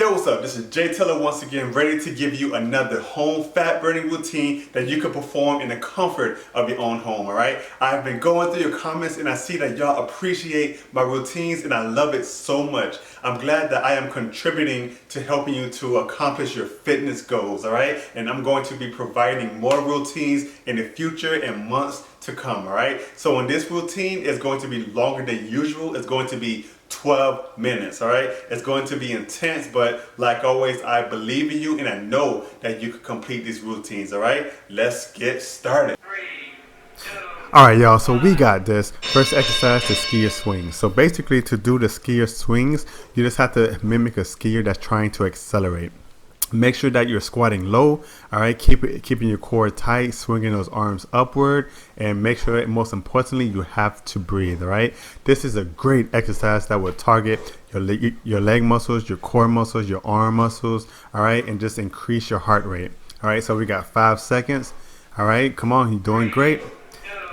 Yo, what's up? This is Jay Taylor once again, ready to give you another home fat burning routine that you can perform in the comfort of your own home, alright? I've been going through your comments and I see that y'all appreciate my routines and I love it so much. I'm glad that I am contributing to helping you to accomplish your fitness goals, alright? And I'm going to be providing more routines in the future and months to come, alright? So in this routine, it's going to be longer than usual. It's going to be 12 minutes, all right? It's going to be intense, but like always, I believe in you and I know that you can complete these routines, all right? Let's get started. All right, y'all, so we got this. First exercise, the skier swings. So basically, to do the skier swings, you just have to mimic a skier that's trying to accelerate. Make sure that you're squatting low, all right? Keeping your core tight, swinging those arms upward, and make sure that, most importantly, you have to breathe, all right? This is a great exercise that will target your leg muscles, your core muscles, your arm muscles, all right? And just increase your heart rate, all right? So we got 5 seconds, all right? Come on, you're doing great.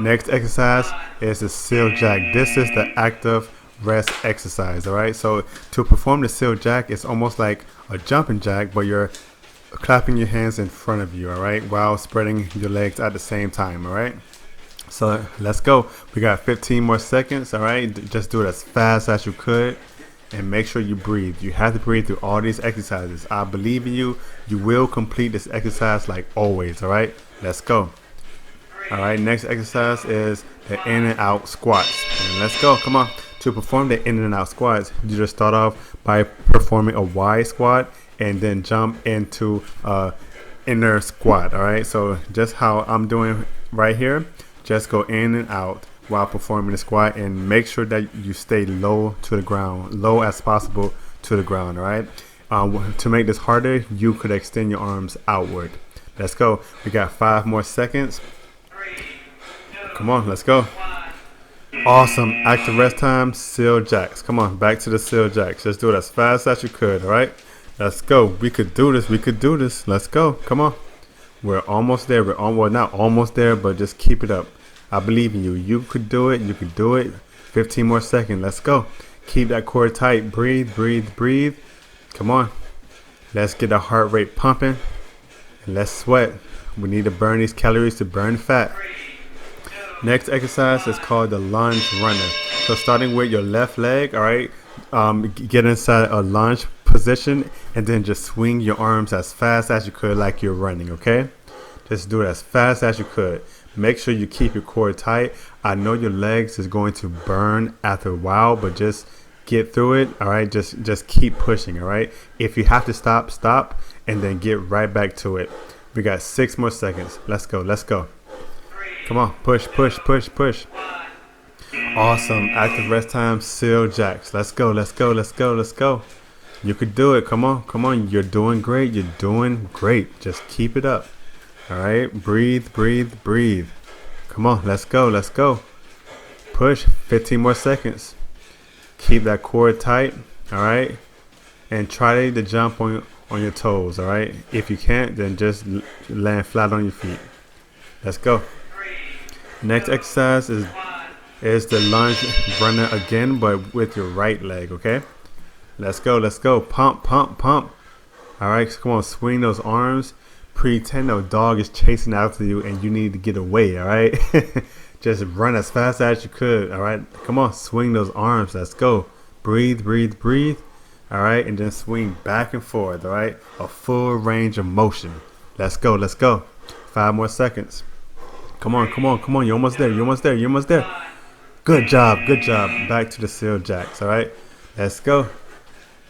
Next exercise is the seal jack. This is the active rest exercise, all right? So to perform the seal jack, it's almost like a jumping jack, but you're clapping your hands in front of you, all right, while spreading your legs at the same time, all right? So let's go. We got 15 more seconds, all right? Just do it as fast as you could and make sure you breathe. You have to breathe through all these exercises. I believe in you. You will complete this exercise like always, all right? Let's go. All right, next exercise is the in and out squats. And let's go, come on. To perform the in and out squats, you just start off by performing a wide squat and then jump into inner squat, all right? So just how I'm doing right here, just go in and out while performing the squat and make sure that you stay low to the ground, low as possible to the ground, all right? To make this harder, you could extend your arms outward. Let's go. We got 5 more seconds. Come on, let's go. Awesome. Active rest time, seal jacks. Come on, back to the seal jacks. Just do it as fast as you could, all right? Let's go. We could do this. We could do this. Let's go. Come on. We're almost there. Well, not almost there, but just keep it up. I believe in you. You could do it. You could do it. 15 more seconds. Let's go. Keep that core tight. Breathe, breathe, breathe. Come on. Let's get the heart rate pumping. And let's sweat. We need to burn these calories to burn fat. Next exercise is called the Lunge Runner. So starting with your left leg, all right, get inside a lunge position and then just swing your arms as fast as you could like you're running, okay? Just do it as fast as you could. Make sure you keep your core tight. I know your legs is going to burn after a while, but just get through it, all right? Just keep pushing, all right? If you have to stop, stop, and then get right back to it. We got 6 more seconds. Let's go, let's go. Come on, push, push, push, push. Awesome. Active rest time, seal jacks. Let's go, let's go, let's go, let's go. You could do it. Come on, come on. You're doing great. You're doing great. Just keep it up. All right. Breathe, breathe, breathe. Come on, let's go, let's go. Push. 15 more seconds. Keep that core tight. All right. And try to jump on your toes. All right. If you can't, then just land flat on your feet. Let's go. Next exercise is the lunge runner again, but with your right leg, okay? Let's go, let's go. Pump, pump, pump. All right, come on, swing those arms. Pretend a dog is chasing after you and you need to get away, all right? Just run as fast as you could, all right? Come on, swing those arms. Let's go. Breathe, breathe, breathe. All right, and then swing back and forth, all right? A full range of motion. Let's go, let's go. 5 more seconds. Come on, come on, come on. You're almost there. You're almost there. You're almost there. Good job. Good job. Back to the seal jacks. All right. Let's go.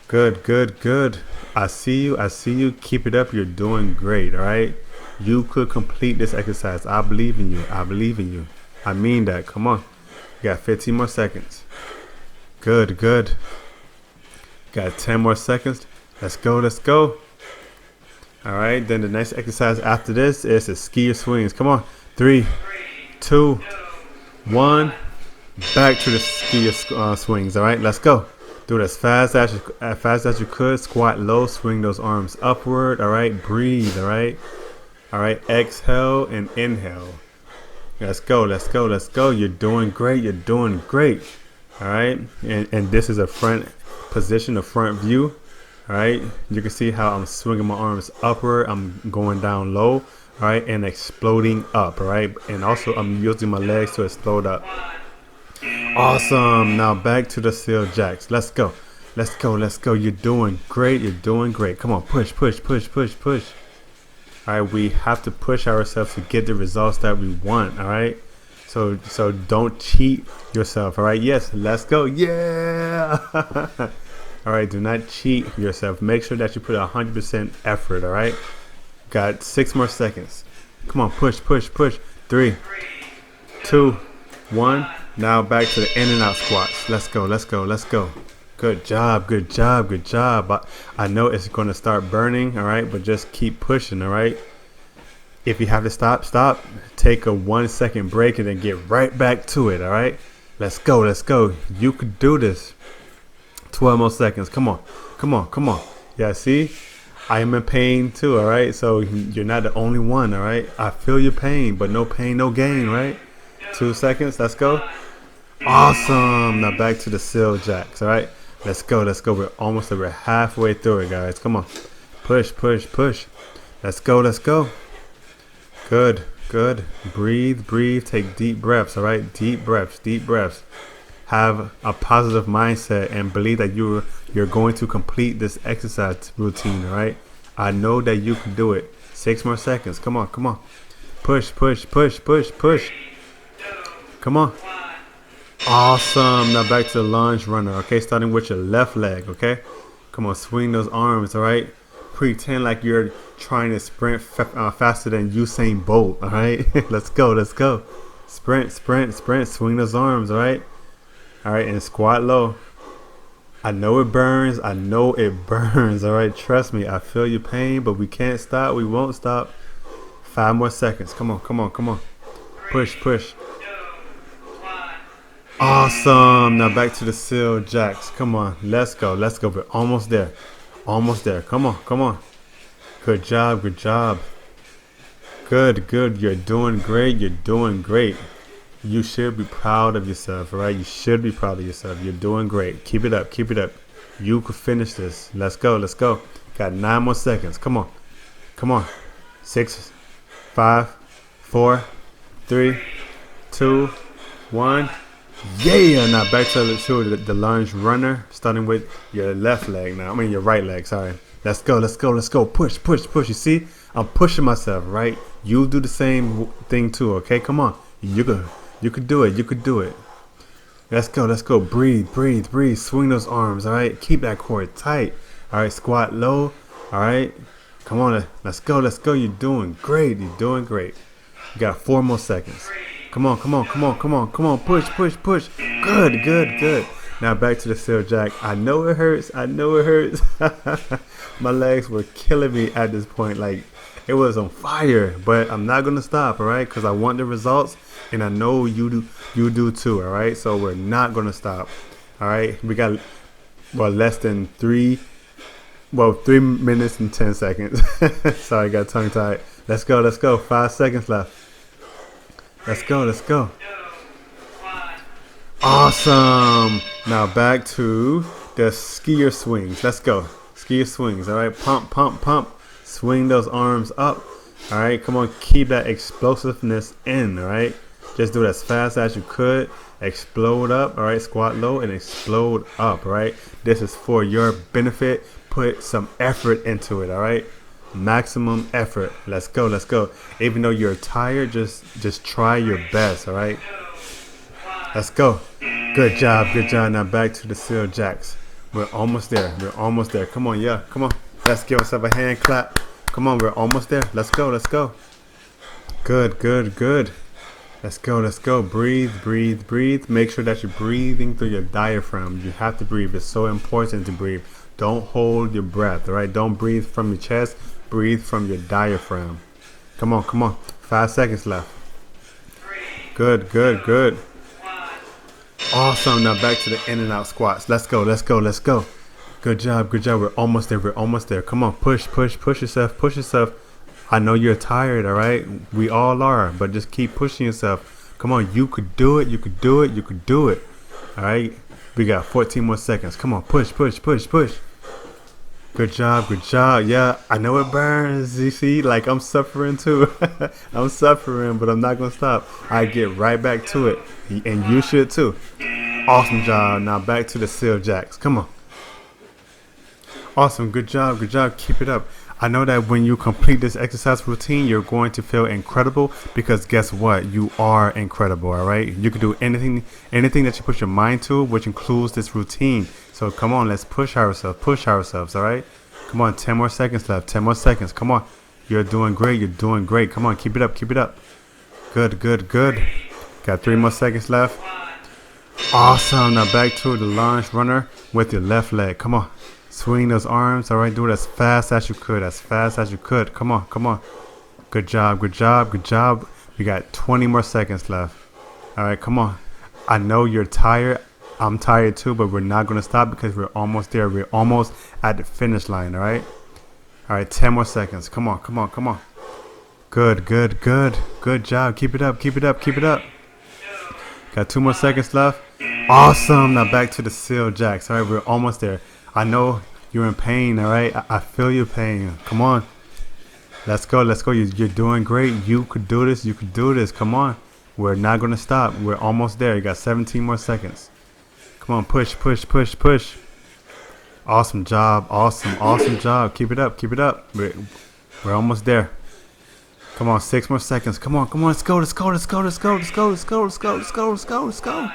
Good, good, good. I see you. I see you. Keep it up. You're doing great. All right. You could complete this exercise. I believe in you. I believe in you. I mean that. Come on. You got 15 more seconds. Good, good. Got 10 more seconds. Let's go. Let's go. All right. Then the next exercise after this is the skier swings. Come on. 3, 2, 1. Back to the skier swings. All right, let's go. Do it as fast as you could. Squat low. Swing those arms upward. All right. Breathe. All right. All right. Exhale and inhale. Let's go. Let's go. Let's go. You're doing great. You're doing great. All right. And this is a front position, a front view. All right, you can see how I'm swinging my arms upward. I'm going down low, all right, and exploding up, all right. And also I'm using my legs to explode up. Awesome. Now back to the seal jacks. Let's go. Let's go. Let's go. You're doing great. You're doing great. Come on, push, push, push, push, push. All right, we have to push ourselves to get the results that we want. All right, so don't cheat yourself. All right, yes, let's go. Yeah. All right, do not cheat yourself. Make sure that you put 100% effort. All right, got 6 more seconds. Come on, push, push, push. 3, 2, 1. Now back to the in and out squats. Let's go. Let's go. Let's go. Good job, good job, good job. I know it's going to start burning, all right, but just keep pushing, all right? If you have to stop, stop. Take a 1 second break and then get right back to it, all right? Let's go, let's go. You could do this. 12 more seconds. Come on, come on, come on. Yeah, see? I am in pain too, all right? So you're not the only one, all right? I feel your pain, but no pain, no gain, right? 2 seconds, let's go. Awesome. Now back to the seal jacks, all right? Let's go, let's go. We're halfway through it, guys. Come on. Push, push, push. Let's go, let's go. Good, good. Breathe, breathe. Take deep breaths, all right? Deep breaths, deep breaths. Have a positive mindset and believe that you're going to complete this exercise routine, all right? I know that you can do it. 6 more seconds. Come on, come on. Push, push, push, push, push. Come on. Awesome. Now back to the lunge runner, okay? Starting with your left leg, okay? Come on, swing those arms, all right? Pretend like you're trying to sprint faster than Usain Bolt, all right? Let's go, let's go. Sprint, sprint, sprint. Swing those arms, all right? All right, and squat low. I know it burns. I know it burns, all right? Trust me, I feel your pain, but we can't stop. We won't stop. 5 more seconds. Come on, come on, come on. Push, push. Awesome. Now back to the seal jacks. Come on. Let's go. Let's go. We're almost there. Almost there. Come on. Come on. Good job. Good job. Good. Good. You're doing great. You're doing great. You should be proud of yourself. All right. You should be proud of yourself. You're doing great. Keep it up. Keep it up. You could finish this. Let's go. Let's go. Got 9 more seconds. Come on. Come on. 6, 5, 4, 3, 2, 1. Yeah, now back to the lunge runner, starting with your left leg now. I mean your right leg, sorry. Let's go, let's go, let's go. Push, push, push. You see, I'm pushing myself, right? You do the same thing too, okay? Come on. You could do it. You could do it. Let's go, let's go. Breathe, breathe, breathe. Swing those arms, all right? Keep that core tight. All right, squat low. All right. Come on, let's go, let's go. You're doing great. You're doing great. You got 4 more seconds. Come on, come on, come on, come on, come on. Push, push, push. Good, good, good. Now back to the seal jack. I know it hurts. I know it hurts. My legs were killing me at this point. Like, it was on fire. But I'm not going to stop, all right? Because I want the results. And I know you do too, all right? So we're not going to stop, all right? We got, less than 3 minutes and 10 seconds. Sorry, I got tongue tied. Let's go, let's go. 5 seconds left. Let's go, let's go. Awesome. Now back to the skier swings. Let's go. Skier swings, all right? Pump, pump, pump. Swing those arms up, all right? Come on, keep that explosiveness in, all right? Just do it as fast as you could. Explode up, all right? Squat low and explode up, all right? This is for your benefit. Put some effort into it, all right? Maximum effort. Let's go, let's go. Even though you're tired, just try your best, all right? Let's go. Good job, good job. Now back to the seal jacks. We're almost there. We're almost there. Come on, yeah, come on. Let's give ourselves a hand clap. Come on, we're almost there. Let's go, let's go. Good, good, good. Let's go, let's go. Breathe, breathe, breathe. Make sure that you're breathing through your diaphragm. You have to breathe. It's so important to breathe. Don't hold your breath, all right? Don't breathe from your chest. Breathe from your diaphragm. Come on, come on. 5 seconds left. Good, good, good. Awesome. Now back to the in and out squats. Let's go, let's go, let's go. Good job, good job. We're almost there. We're almost there. Come on, push, push, push yourself, push yourself. I know you're tired, all right? We all are, but just keep pushing yourself. Come on, you could do it. You could do it. You could do it. All right? We got 14 more seconds. Come on, push, push, push, push. Good job, good job. Yeah, I know it burns. You see, like I'm suffering too. I'm suffering, but I'm not gonna stop. I get right back to it, and you should too. Awesome job. Now back to the seal jacks. Come on. Awesome. Good job. Good job. Keep it up. I know that when you complete this exercise routine, you're going to feel incredible because guess what? You are incredible, all right? You can do anything that you put your mind to, which includes this routine. So come on, let's push ourselves, all right? Come on, 10 more seconds left, 10 more seconds. Come on. You're doing great. You're doing great. Come on, keep it up, keep it up. Good, good, good. Got 3 more seconds left. Awesome. Now back to the lunge runner with your left leg. Come on. Swing those arms. All right. Do it as fast as you could. As fast as you could. Come on. Come on. Good job. Good job. Good job. We got 20 more seconds left. All right. Come on. I know you're tired. I'm tired too, but we're not going to stop because we're almost there. We're almost at the finish line. All right. All right. 10 more seconds. Come on. Come on. Come on. Good. Good. Good. Good job. Keep it up. Keep it up. Keep it up. Got 2 more seconds left. Awesome. Now back to the seal jacks. All right. We're almost there. I know you're in pain, all right? I feel your pain. Come on. Let's go. Let's go. You're doing great. You could do this. You could do this. Come on. We're not going to stop. We're almost there. You got 17 more seconds. Come on. Push, push, push, push. Awesome job. Awesome, awesome job. Keep it up. Keep it up. We're almost there. Come on. 6 more seconds. Come on. Come on. Let's go. Let's go. Let's go. Let's go. Let's go. Let's go. Let's go. Let's go. Let's go. Let's go.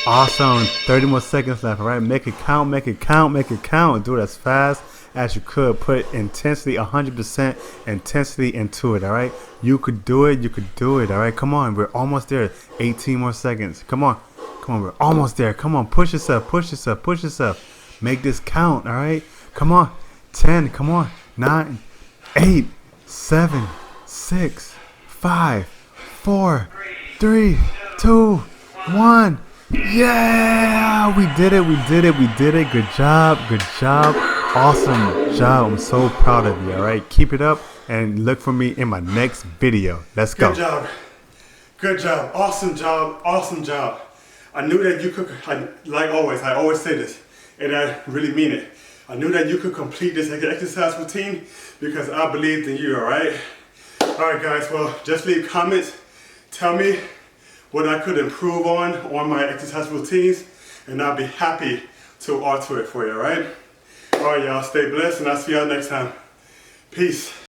Awesome. 30 more seconds left. All right. Make it count. Make it count. Make it count. Do it as fast as you could. Put intensity, 100% intensity into it. All right. You could do it. You could do it. All right. Come on. We're almost there. 18 more seconds. Come on. Come on. We're almost there. Come on. Push yourself. Push yourself. Push yourself. Make this count. All right. Come on. 10. Come on. 9, 8, 7, 6, 5, 4, 3, 2, 1. Yeah, we did it. We did it. We did it. Good job. Good job. Awesome job. I'm so proud of you. All right. Keep it up and look for me in my next video. Let's go. Good job. Good job. Awesome job. Awesome job. I knew that you could, like always, I always say this, and I really mean it. I knew that you could complete this exercise routine because I believed in you, all right? All right, guys. Well, just leave comments. Tell me what I could improve on my exercise routines, and I'll be happy to alter it for you, all right? All right, y'all, stay blessed, and I'll see y'all next time. Peace.